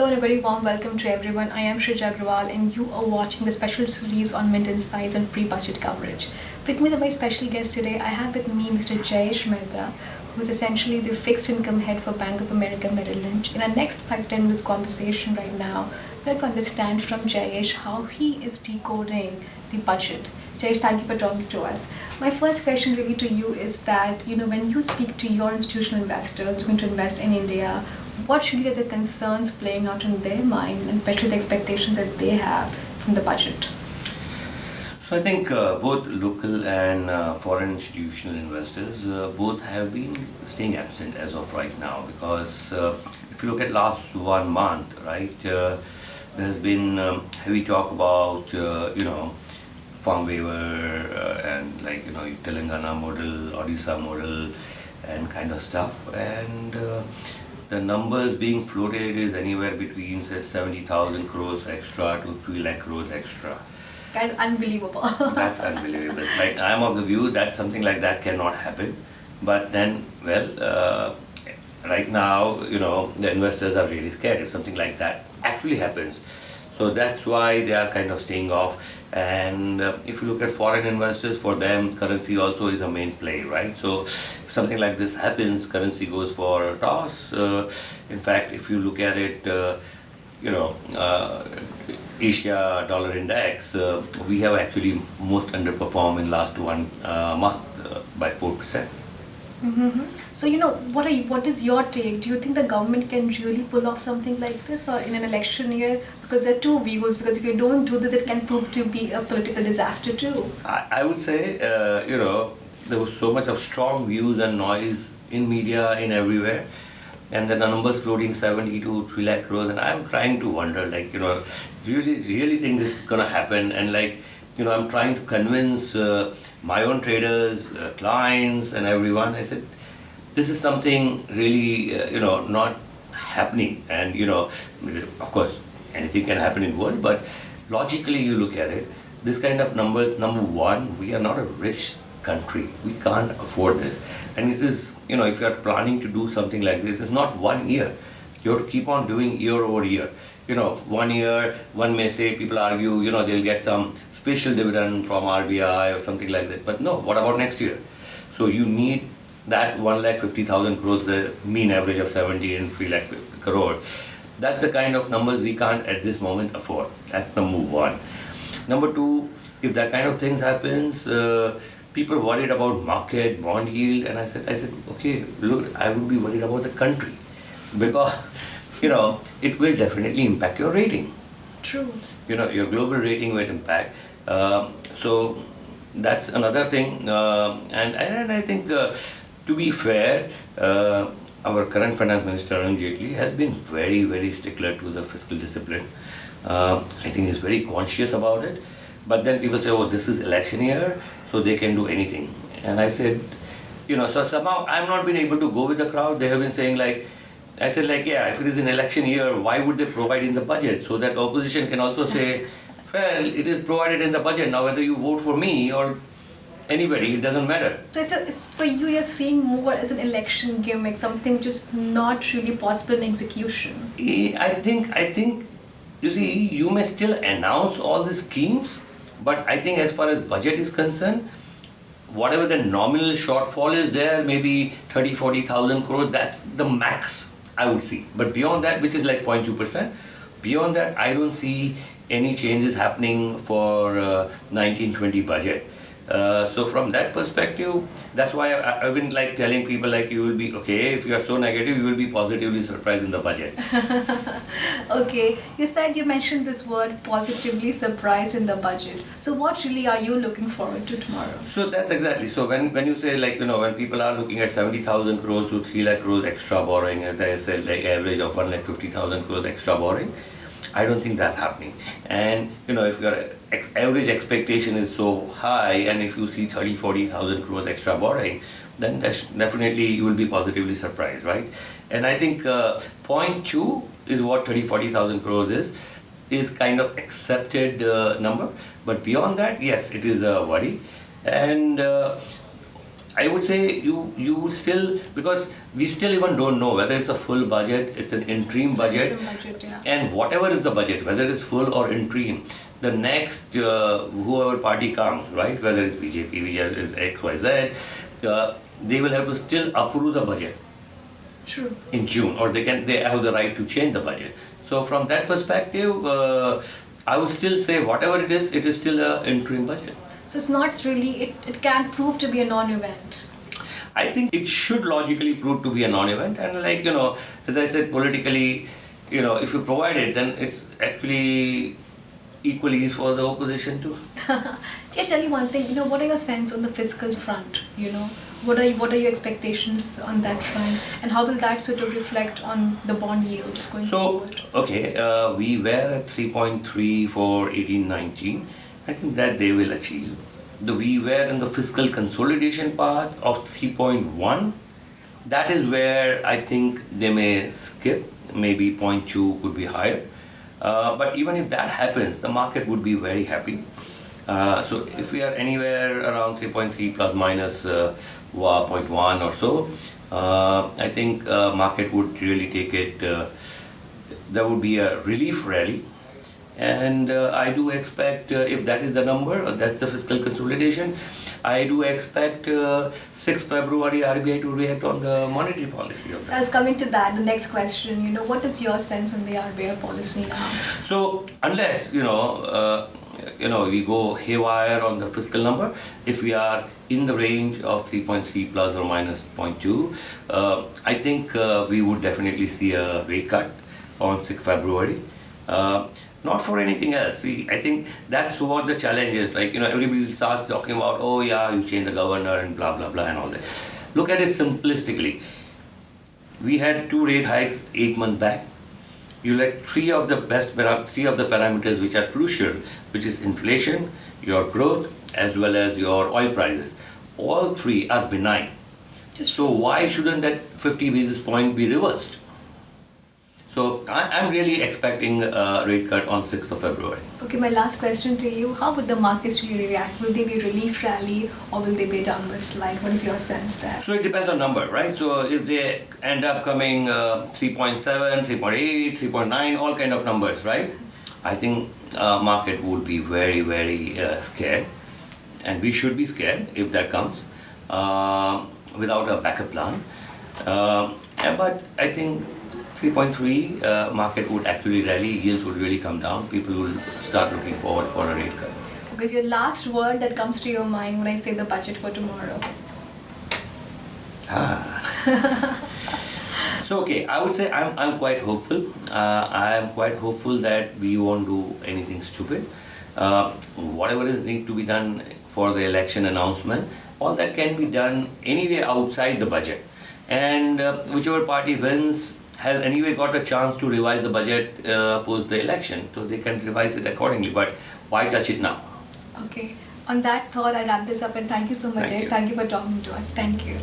Hello and a very warm welcome to everyone. I am Shrija Agrawal and you are watching the special series on Mint Insights on pre-budget coverage. With me is a very special guest today. I have with me Mr. Jayesh Mehta, who is essentially the fixed income head for Bank of America Merrill Lynch. In our next 5-10 minutes conversation right now, we'd like to understand from Jayesh how he is decoding the budget. Jayesh, thank you for talking to us. My first question really to you is that, when you speak to your institutional investors looking to invest in India, what really are the concerns playing out in their mind, and especially the expectations that they have from the budget? So I think both local and foreign institutional investors both have been staying absent as of right now because if you look at last 1 month, right, there has been heavy talk about farm waiver and Telangana model, Odisha model, and kind of stuff, and the numbers being floated is anywhere between say 70,000 crores extra to 3 lakh crores extra. Kind of unbelievable. That's unbelievable. Like, I'm of the view that something like that cannot happen. But then, right now, the investors are really scared if something like that actually happens. So that's why they are kind of staying off. And if you look at foreign investors, for them, currency also is a main play, right? So if something like this happens, currency goes for a toss. In fact, if you look at it, Asia dollar index, we have actually most underperformed in last 1 month by 4%. Mm-hmm. So, what is your take? Do you think the government can really pull off something like this or in an election year? Because there are two views, because if you don't do this, it can prove to be a political disaster too. I would say, there was so much of strong views and noise in media, in everywhere. And then the numbers floating 70 to 3 lakh crores, and I'm trying to wonder, really think this is gonna happen, and I'm trying to convince my own traders, clients, and everyone. I said, this is something really, not happening, and of course, anything can happen in the world, but logically you look at it, this kind of numbers, number one, we are not a rich country. We can't afford this. And this is, if you are planning to do something like this, it's not 1 year. You have to keep on doing year over year. 1 year, one may say, people argue, they'll get some special dividend from RBI or something like that. But no, what about next year? So you need that 1,50,000 crores, the mean average of 70 and 3 lakh crore. That's the kind of numbers we can't at this moment afford. That's number one. Number two, if that kind of things happens, people worried about market, bond yield, and I said, okay, look, I would be worried about the country because, it will definitely impact your rating. True. Your global rating will impact. So that's another thing. And I think, to be fair, our current finance minister, Arun Jaitley, has been very, very stickler to the fiscal discipline. I think he's very conscious about it. But then people say, oh, this is election year, so they can do anything. And I said, so somehow I've not been able to go with the crowd. They have been saying if it is an election year, why would they provide in the budget? So that opposition can also say, well, it is provided in the budget. Now whether you vote for me or anybody, it doesn't matter. So it's for you're seeing more as an election gimmick, something just not really possible in execution. I think, you see, you may still announce all the schemes, but I think as far as budget is concerned, whatever the nominal shortfall is there, maybe 30, 40,000 crores, that's the max I would see. But beyond that, which is 0.2%, beyond that, I don't see any changes happening for 1920 budget. So from that perspective, that's why I've been telling people you will be okay, if you are so negative, you will be positively surprised in the budget. Okay, you mentioned this word positively surprised in the budget. So what really are you looking forward to tomorrow? So that's exactly. So when you say when people are looking at 70,000 crores to 3 lakh crores extra borrowing, as I said, average of 1,50,000 crores extra borrowing, I don't think that's happening. And if your average expectation is so high, and if you see 30, 40,000 crores extra borrowing, then that's definitely you will be positively surprised, right? And I think 0.2 is what 30, 40,000 crores is kind of accepted number. But beyond that, yes, it is a worry. And I would say you would still, because we still even don't know whether it's a full budget, it's an interim budget, and whatever is the budget, whether it's full or interim, the next whoever party comes, right, whether it's BJP, whether it's XYZ, they will have to still approve the budget. True. In June, or they have the right to change the budget. So from that perspective, I would still say whatever it is still an interim budget. So it's not really, it can prove to be a non-event. I think it should logically prove to be a non-event, and like, as I said, politically, if you provide it, then it's actually equally is for the opposition too. Just tell me one thing, what are your sense on the fiscal front? What are your expectations on that front, and how will that sort of reflect on the bond yields going forward? Okay, we were at 3.3 for 18-19. I think that they will achieve. We were in the fiscal consolidation part of 3.1. That is where I think they may skip. Maybe 0.2 could be higher. But even if that happens, the market would be very happy. So if we are anywhere around 3.3 plus minus 0.1 or so, I think market would really take it. There would be a relief rally. And I do expect, if that is the number, that's the fiscal consolidation, I do expect 6th February RBI to react on the monetary policy of that. I was coming to that, the next question, what is your sense on the RBI policy now? So, unless, we go haywire on the fiscal number, if we are in the range of 3.3 plus or minus 0.2, I think we would definitely see a rate cut on 6th February. Not for anything else. See, I think that's what the challenge is. Like, everybody starts talking about, oh yeah, you change the governor and blah, blah, blah and all that. Look at it simplistically. We had 2 rate hikes 8 months back. You like three of the parameters which are crucial, which is inflation, your growth, as well as your oil prices. All 3 are benign. So why shouldn't that 50 basis point be reversed? So I'm really expecting a rate cut on 6th of February. Okay, my last question to you. How would the markets really react? Will they be a relief rally or will they be a downward slide? What is your sense there? So it depends on number, right? So if they end up coming 3.7, 3.8, 3.9, all kind of numbers, right? I think market would be very, very scared. And we should be scared if that comes without a backup plan. But I think 3.3 market would actually rally, yields would really come down, people will start looking forward for a rate cut. Okay, your last word that comes to your mind when I say the budget for tomorrow? So okay, I would say I'm quite hopeful. I am quite hopeful that we won't do anything stupid. Whatever is need to be done for the election announcement, all that can be done anyway outside the budget. And whichever party wins has anyway got a chance to revise the budget post the election, so they can revise it accordingly. But why touch it now? Okay. On that thought, I'll wrap this up and thank you so much, Jayesh. Thank you for talking to us. Thank you.